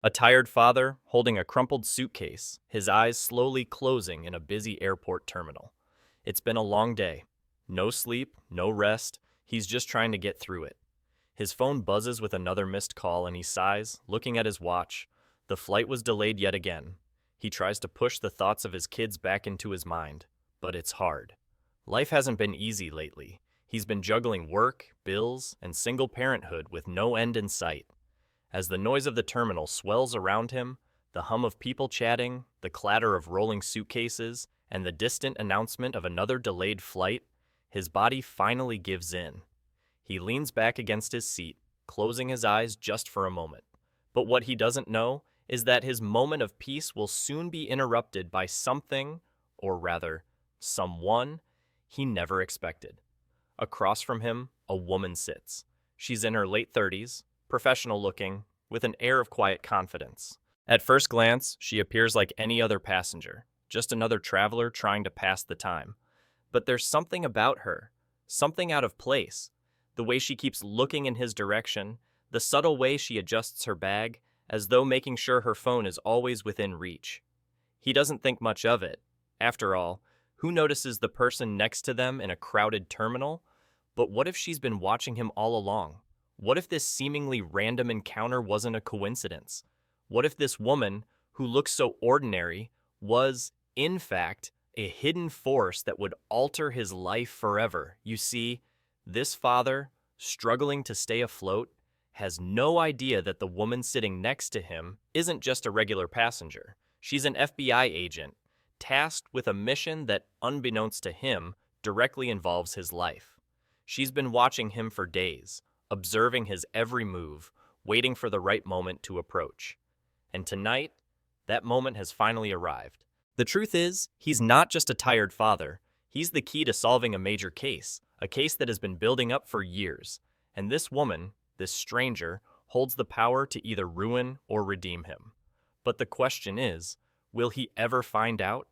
A tired father holding a crumpled suitcase, his eyes slowly closing in a busy airport terminal. It's been a long day. No sleep, no rest. He's just trying to get through it. His phone buzzes with another missed call and he sighs, looking at his watch. The flight was delayed yet again. He tries to push the thoughts of his kids back into his mind, but it's hard. Life hasn't been easy lately. He's been juggling work, bills, and single parenthood with no end in sight. As the noise of the terminal swells around him, the hum of people chatting, the clatter of rolling suitcases, and the distant announcement of another delayed flight, his body finally gives in. He leans back against his seat, closing his eyes just for a moment. But what he doesn't know is that his moment of peace will soon be interrupted by something, or rather, someone, he never expected. Across from him, a woman sits. She's in her late 30s, professional looking, with an air of quiet confidence. At first glance, she appears like any other passenger, just another traveler trying to pass the time. But there's something about her, something out of place. The way she keeps looking in his direction, the subtle way she adjusts her bag, as though making sure her phone is always within reach. He doesn't think much of it. After all, who notices the person next to them in a crowded terminal? But what if she's been watching him all along? What if this seemingly random encounter wasn't a coincidence? What if this woman, who looks so ordinary, was, in fact, a hidden force that would alter his life forever? You see, this father, struggling to stay afloat, has no idea that the woman sitting next to him isn't just a regular passenger. She's an FBI agent, tasked with a mission that, unbeknownst to him, directly involves his life. She's been watching him for days, observing his every move, waiting for the right moment to approach. And tonight, that moment has finally arrived. The truth is, he's not just a tired father. He's the key to solving a major case, a case that has been building up for years. And this woman, this stranger, holds the power to either ruin or redeem him. But the question is, will he ever find out?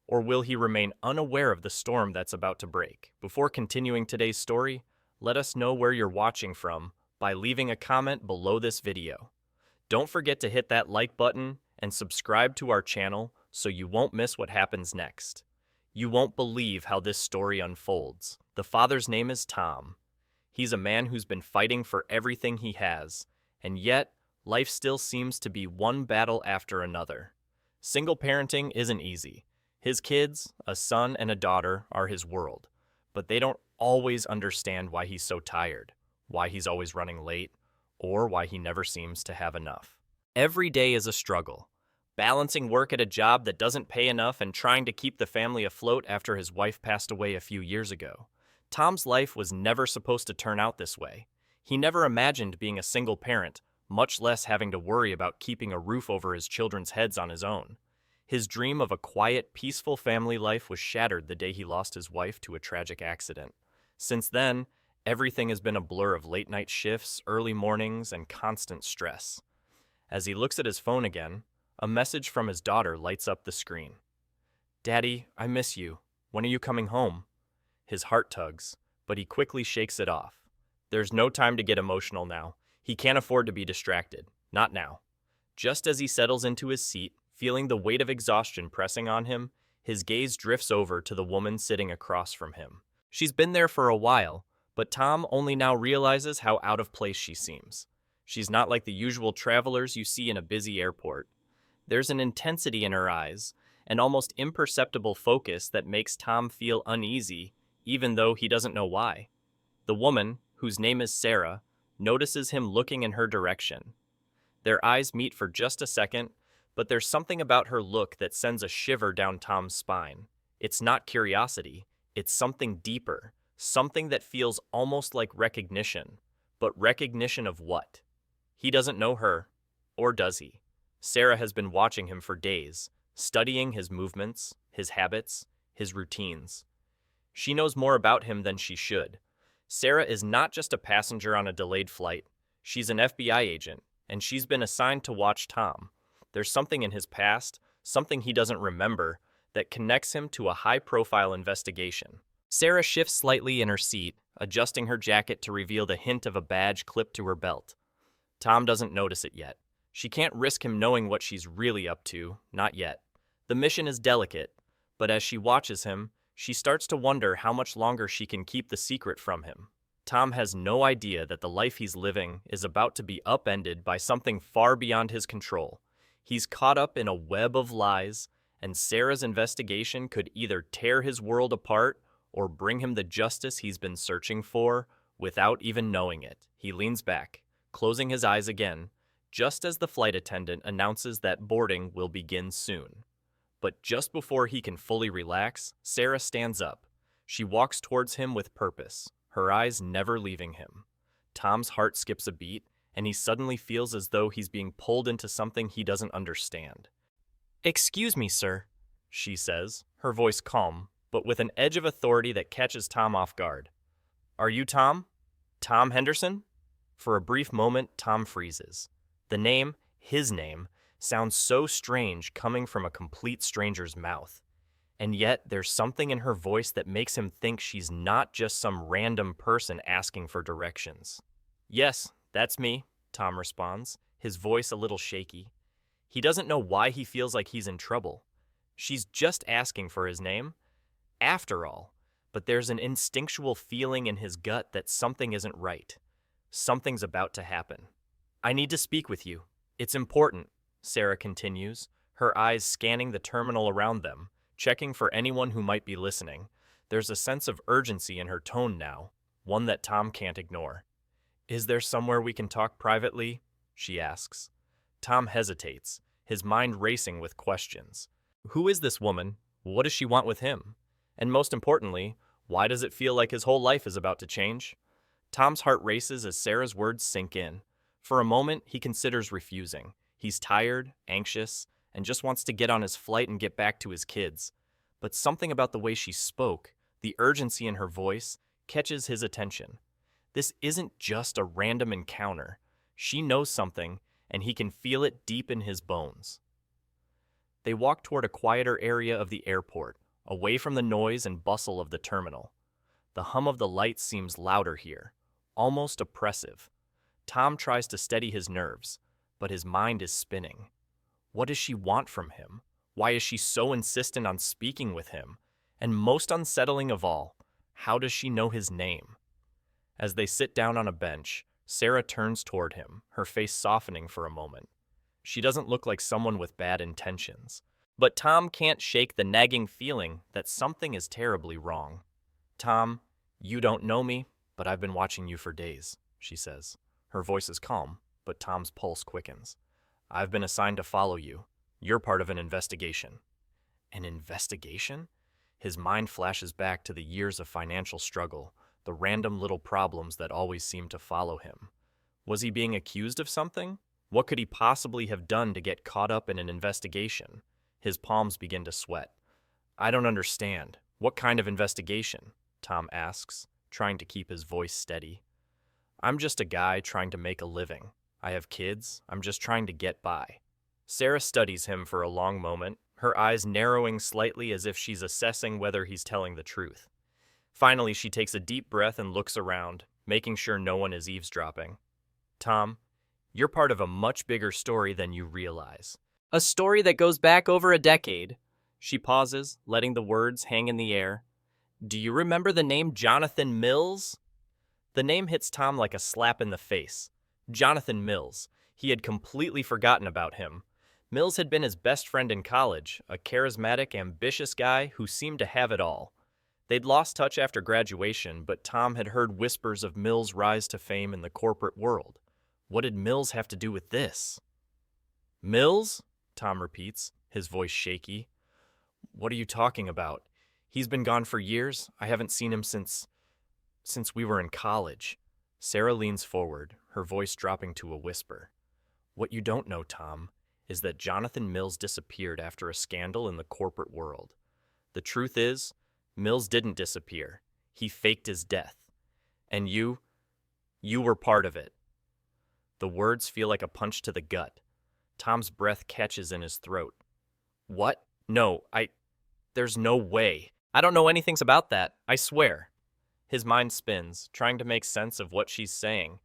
Or will he remain unaware of the storm that's about to break? Before continuing today's story, let us know where you're watching from by leaving a comment below this video. Don't forget to hit that like button and subscribe to our channel so you won't miss what happens next. You won't believe how this story unfolds. The father's name is Tom. He's a man who's been fighting for everything he has, and yet life still seems to be one battle after another. Single parenting isn't easy. His kids, a son and a daughter, are his world, but they don't always understand why he's so tired, why he's always running late, or why he never seems to have enough. Every day is a struggle, balancing work at a job that doesn't pay enough and trying to keep the family afloat after his wife passed away a few years ago. Tom's life was never supposed to turn out this way. He never imagined being a single parent, much less having to worry about keeping a roof over his children's heads on his own. His dream of a quiet, peaceful family life was shattered the day he lost his wife to a tragic accident. Since then, everything has been a blur of late-night shifts, early mornings, and constant stress. As he looks at his phone again, a message from his daughter lights up the screen. "Daddy, I miss you. When are you coming home?" His heart tugs, but he quickly shakes it off. There's no time to get emotional now. He can't afford to be distracted. Not now. Just as he settles into his seat, feeling the weight of exhaustion pressing on him, his gaze drifts over to the woman sitting across from him. She's been there for a while, but Tom only now realizes how out of place she seems. She's not like the usual travelers you see in a busy airport. There's an intensity in her eyes, an almost imperceptible focus that makes Tom feel uneasy, even though he doesn't know why. The woman, whose name is Sarah, notices him looking in her direction. Their eyes meet for just a second, but there's something about her look that sends a shiver down Tom's spine. It's not curiosity, it's something deeper, something that feels almost like recognition. But recognition of what? He doesn't know her, or does he? Sarah has been watching him for days, studying his movements, his habits, his routines. She knows more about him than she should. Sarah is not just a passenger on a delayed flight. She's an FBI agent, and she's been assigned to watch Tom. There's something in his past, something he doesn't remember, that connects him to a high-profile investigation. Sarah shifts slightly in her seat, adjusting her jacket to reveal the hint of a badge clipped to her belt. Tom doesn't notice it yet. She can't risk him knowing what she's really up to, not yet. The mission is delicate, but as she watches him, she starts to wonder how much longer she can keep the secret from him. Tom has no idea that the life he's living is about to be upended by something far beyond his control. He's caught up in a web of lies, and Sarah's investigation could either tear his world apart or bring him the justice he's been searching for without even knowing it. He leans back, closing his eyes again, just as the flight attendant announces that boarding will begin soon. But just before he can fully relax, Sarah stands up. She walks towards him with purpose, her eyes never leaving him. Tom's heart skips a beat, and he suddenly feels as though he's being pulled into something he doesn't understand. "Excuse me, sir," she says, her voice calm, but with an edge of authority that catches Tom off guard. "Are you Tom? Tom Henderson?" For a brief moment, Tom freezes. The name, his name, sounds so strange coming from a complete stranger's mouth. And yet, there's something in her voice that makes him think she's not just some random person asking for directions. "Yes, that's me," Tom responds, his voice a little shaky. He doesn't know why he feels like he's in trouble. She's just asking for his name, after all, but there's an instinctual feeling in his gut that something isn't right. Something's about to happen. "I need to speak with you. It's important," Sarah continues, her eyes scanning the terminal around them, checking for anyone who might be listening. There's a sense of urgency in her tone now, one that Tom can't ignore. "Is there somewhere we can talk privately?" she asks. Tom hesitates, his mind racing with questions. Who is this woman? What does she want with him? And most importantly, why does it feel like his whole life is about to change? Tom's heart races as Sarah's words sink in. For a moment, he considers refusing. He's tired, anxious, and just wants to get on his flight and get back to his kids. But something about the way she spoke, the urgency in her voice, catches his attention. This isn't just a random encounter. She knows something, and he can feel it deep in his bones. They walk toward a quieter area of the airport, away from the noise and bustle of the terminal. The hum of the lights seems louder here, almost oppressive. Tom tries to steady his nerves, but his mind is spinning. What does she want from him? Why is she so insistent on speaking with him? And most unsettling of all, how does she know his name? As they sit down on a bench, Sarah turns toward him, her face softening for a moment. She doesn't look like someone with bad intentions, but Tom can't shake the nagging feeling that something is terribly wrong. "Tom, you don't know me, but I've been watching you for days," she says. Her voice is calm, but Tom's pulse quickens. "I've been assigned to follow you. You're part of an investigation." An investigation? His mind flashes back to the years of financial struggle, the random little problems that always seemed to follow him. Was he being accused of something? What could he possibly have done to get caught up in an investigation? His palms begin to sweat. "I don't understand. What kind of investigation?" Tom asks, trying to keep his voice steady. "I'm just a guy trying to make a living. I have kids. I'm just trying to get by." Sarah studies him for a long moment, her eyes narrowing slightly as if she's assessing whether he's telling the truth. Finally, she takes a deep breath and looks around, making sure no one is eavesdropping. "Tom, you're part of a much bigger story than you realize. A story that goes back over a decade." She pauses, letting the words hang in the air. "Do you remember the name Jonathan Mills?" The name hits Tom like a slap in the face. Jonathan Mills. He had completely forgotten about him. Mills had been his best friend in college, a charismatic, ambitious guy who seemed to have it all. They'd lost touch after graduation, but Tom had heard whispers of Mills' rise to fame in the corporate world. What did Mills have to do with this? "Mills?" Tom repeats, his voice shaky. "What are you talking about? He's been gone for years. I haven't seen him since we were in college." Sarah leans forward, her voice dropping to a whisper. "What you don't know, Tom, is that Jonathan Mills disappeared after a scandal in the corporate world. The truth is, Mills didn't disappear. He faked his death. And you were part of it." The words feel like a punch to the gut. Tom's breath catches in his throat. "What? No, there's no way. I don't know anything about that, I swear." His mind spins, trying to make sense of what she's saying.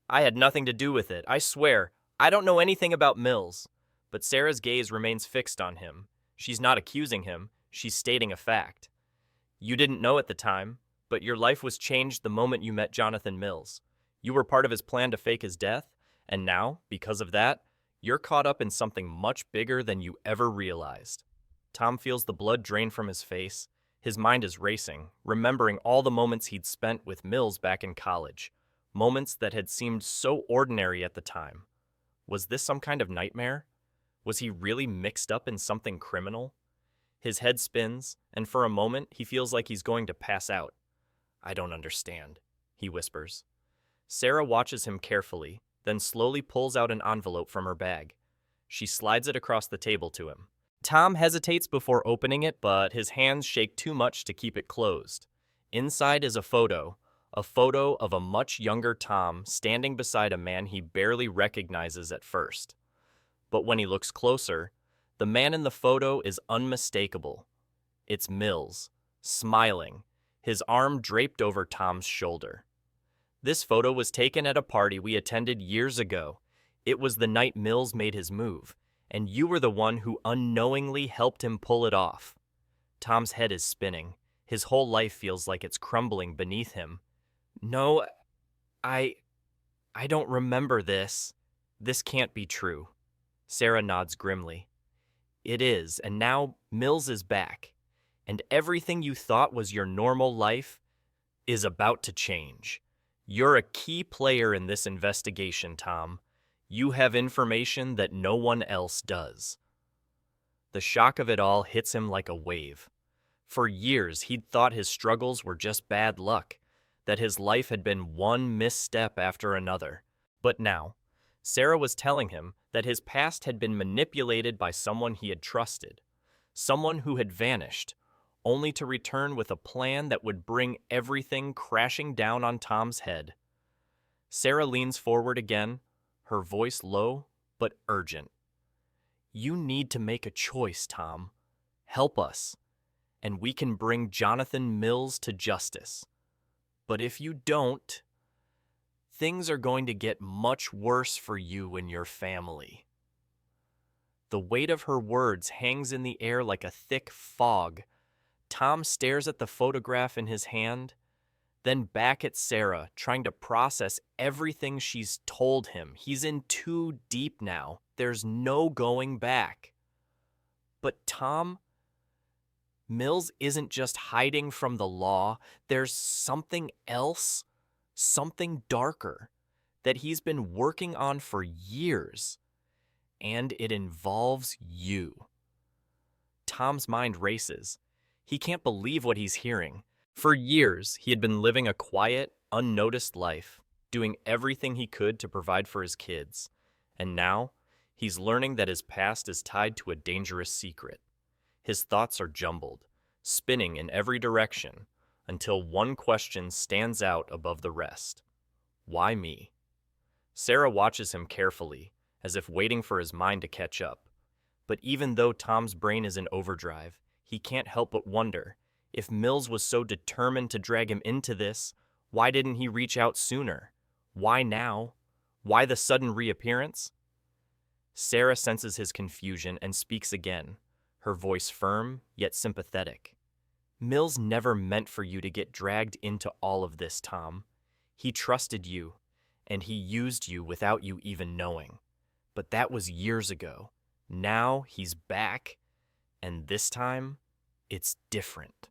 "I had nothing to do with it, I swear. I don't know anything about Mills, but Sarah's gaze remains fixed on him. She's not accusing him, she's stating a fact. You didn't know at the time, but your life was changed the moment you met Jonathan Mills. You were part of his plan to fake his death, and now, because of that, you're caught up in something much bigger than you ever realized. Tom feels the blood drain from his face. His mind is racing, remembering all the moments he'd spent with Mills back in college, moments that had seemed so ordinary at the time. Was this some kind of nightmare? Was he really mixed up in something criminal? His head spins, and for a moment he feels like he's going to pass out. I don't understand, he whispers. Sarah watches him carefully, then slowly pulls out an envelope from her bag. She slides it across the table to him. Tom hesitates before opening it, but his hands shake too much to keep it closed. Inside is a photo of a much younger Tom standing beside a man he barely recognizes at first. But when he looks closer, the man in the photo is unmistakable. It's Mills, smiling, his arm draped over Tom's shoulder. This photo was taken at a party we attended years ago. It was the night Mills made his move, and you were the one who unknowingly helped him pull it off. Tom's head is spinning. His whole life feels like it's crumbling beneath him. No, I don't remember this. This can't be true. Sarah nods grimly. It is, and now Mills is back, and everything you thought was your normal life is about to change. You're a key player in this investigation, Tom. You have information that no one else does. The shock of it all hits him like a wave. For years, he'd thought his struggles were just bad luck, that his life had been one misstep after another. But now, Sarah was telling him that his past had been manipulated by someone he had trusted, someone who had vanished, only to return with a plan that would bring everything crashing down on Tom's head. Sarah leans forward again, her voice low but urgent. You need to make a choice, Tom. Help us, and we can bring Jonathan Mills to justice. But if you don't, things are going to get much worse for you and your family. The weight of her words hangs in the air like a thick fog. Tom stares at the photograph in his hand, then back at Sarah, trying to process everything she's told him. He's in too deep now. There's no going back. But Tom, Mills isn't just hiding from the law. There's something else, something darker, that he's been working on for years. And it involves you. Tom's mind races. He can't believe what he's hearing. For years, he had been living a quiet, unnoticed life, doing everything he could to provide for his kids. And now, he's learning that his past is tied to a dangerous secret. His thoughts are jumbled, spinning in every direction, until one question stands out above the rest. Why me? Sarah watches him carefully, as if waiting for his mind to catch up. But even though Tom's brain is in overdrive, he can't help but wonder, if Mills was so determined to drag him into this, why didn't he reach out sooner? Why now? Why the sudden reappearance? Sarah senses his confusion and speaks again, her voice firm yet sympathetic. Mills never meant for you to get dragged into all of this, Tom. He trusted you, and he used you without you even knowing. But that was years ago. Now he's back, and this time, it's different.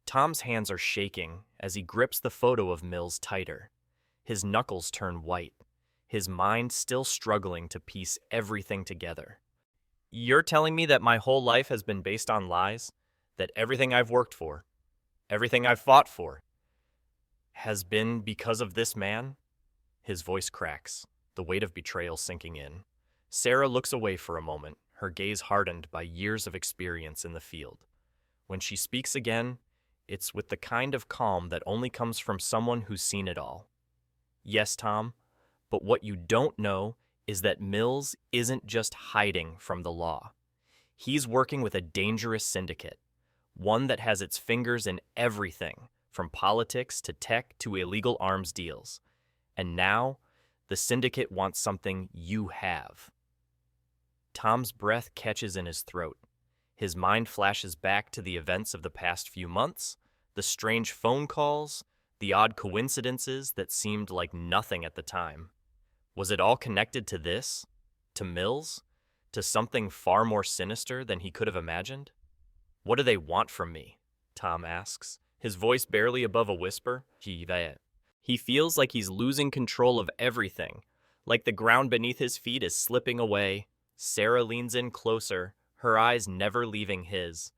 Tom's hands are shaking as he grips the photo of Mills tighter. His knuckles turn white, his mind still struggling to piece everything together. You're telling me that my whole life has been based on lies? That everything I've worked for, everything I've fought for, has been because of this man? His voice cracks, the weight of betrayal sinking in. Sarah looks away for a moment, her gaze hardened by years of experience in the field. When she speaks again, it's with the kind of calm that only comes from someone who's seen it all. Yes, Tom, but what you don't know is that Mills isn't just hiding from the law. He's working with a dangerous syndicate, one that has its fingers in everything, from politics to tech to illegal arms deals. And now, The syndicate wants something you have. Tom's breath catches in his throat. His mind flashes back to the events of the past few months, the strange phone calls, the odd coincidences that seemed like nothing at the time. Was it all connected to this? To Mills? To something far more sinister than he could have imagined? What do they want from me? Tom asks, his voice barely above a whisper. He feels like he's losing control of everything, like the ground beneath his feet is slipping away. Sarah leans in closer, her eyes never leaving his.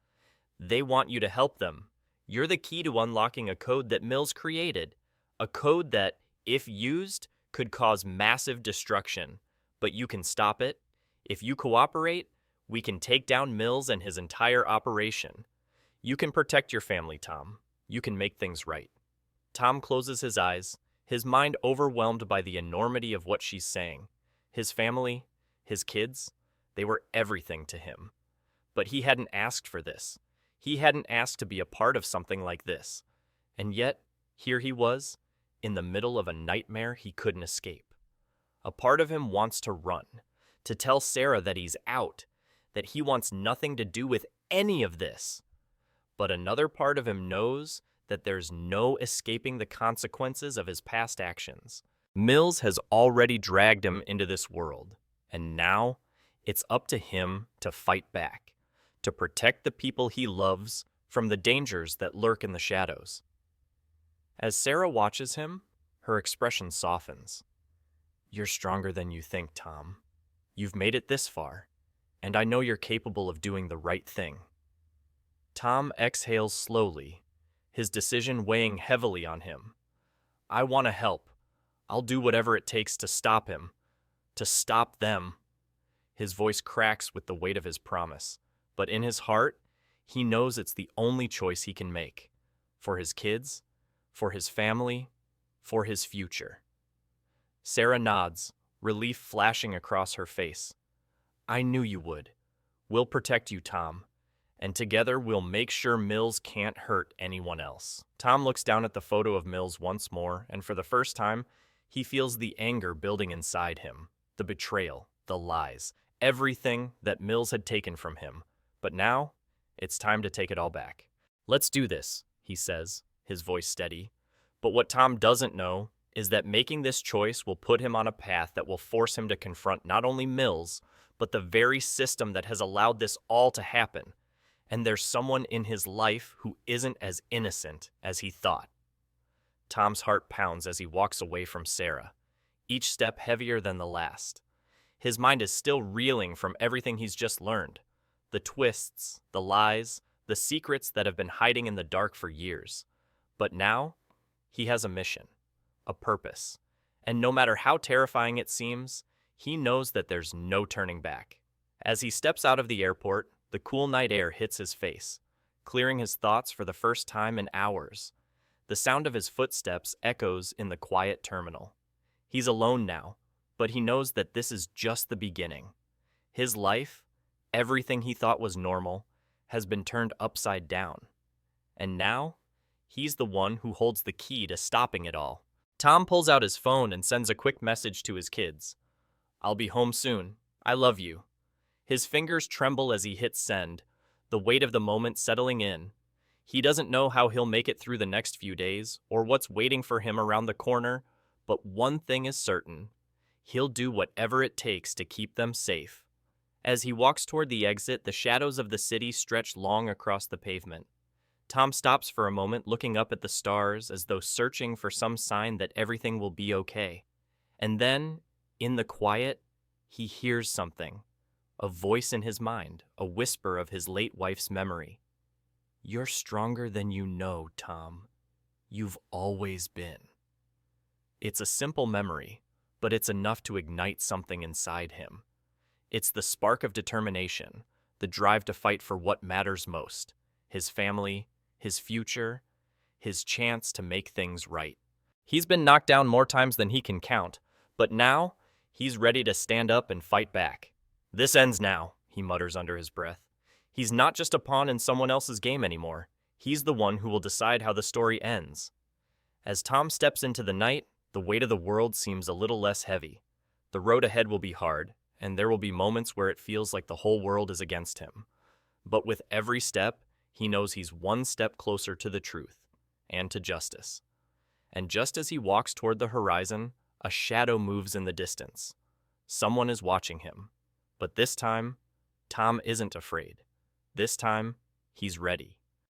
They want you to help them. You're the key to unlocking a code that Mills created, a code that, if used, could cause massive destruction. But you can stop it. If you cooperate, we can take down Mills and his entire operation. You can protect your family, Tom. You can make things right. Tom closes his eyes, his mind overwhelmed by the enormity of what she's saying. His family, his kids, they were everything to him. But he hadn't asked for this. He hadn't asked to be a part of something like this. And yet, here he was, in the middle of a nightmare he couldn't escape. A part of him wants to run, to tell Sarah that he's out, that he wants nothing to do with any of this. But another part of him knows that there's no escaping the consequences of his past actions. Mills has already dragged him into this world, and now it's up to him to fight back, to protect the people he loves from the dangers that lurk in the shadows. As Sarah watches him, her expression softens. You're stronger than you think, Tom. You've made it this far, and I know you're capable of doing the right thing. Tom exhales slowly, his decision weighing heavily on him. I want to help. I'll do whatever it takes to stop him, to stop them. His voice cracks with the weight of his promise, but in his heart, he knows it's the only choice he can make. For his kids, for his family, for his future. Sarah nods, relief flashing across her face. I knew you would. We'll protect you, Tom. And together we'll make sure Mills can't hurt anyone else. Tom looks down at the photo of Mills once more, and for the first time, he feels the anger building inside him. The betrayal, the lies, everything that Mills had taken from him. But now, it's time to take it all back. Let's do this, he says, his voice steady. But what Tom doesn't know is that making this choice will put him on a path that will force him to confront not only Mills, but the very system that has allowed this all to happen. And there's someone in his life who isn't as innocent as he thought. Tom's heart pounds as he walks away from Sarah, each step heavier than the last. His mind is still reeling from everything he's just learned. The twists, the lies, the secrets that have been hiding in the dark for years. But now, he has a mission, a purpose. And no matter how terrifying it seems, he knows that there's no turning back. As he steps out of the airport, the cool night air hits his face, clearing his thoughts for the first time in hours. The sound of his footsteps echoes in the quiet terminal. He's alone now, but he knows that this is just the beginning. His life, everything he thought was normal, has been turned upside down. And now, he's the one who holds the key to stopping it all. Tom pulls out his phone and sends a quick message to his kids. I'll be home soon. I love you. His fingers tremble as he hits send, the weight of the moment settling in. He doesn't know how he'll make it through the next few days or what's waiting for him around the corner, but one thing is certain. He'll do whatever it takes to keep them safe. As he walks toward the exit, the shadows of the city stretch long across the pavement. Tom stops for a moment, looking up at the stars as though searching for some sign that everything will be okay. And then, in the quiet, he hears something. A voice in his mind, a whisper of his late wife's memory. You're stronger than you know, Tom. You've always been. It's a simple memory, but it's enough to ignite something inside him. It's the spark of determination, the drive to fight for what matters most, his family, his future, his chance to make things right. He's been knocked down more times than he can count, but now he's ready to stand up and fight back. This ends now, he mutters under his breath. He's not just a pawn in someone else's game anymore. He's the one who will decide how the story ends. As Tom steps into the night, The weight of the world seems a little less heavy. The road ahead will be hard, and there will be moments where it feels like the whole world is against him. But with every step, he knows he's one step closer to the truth and to justice. And just as he walks toward the horizon, a shadow moves in the distance. Someone is watching him. But this time, Tom isn't afraid. This time, he's ready.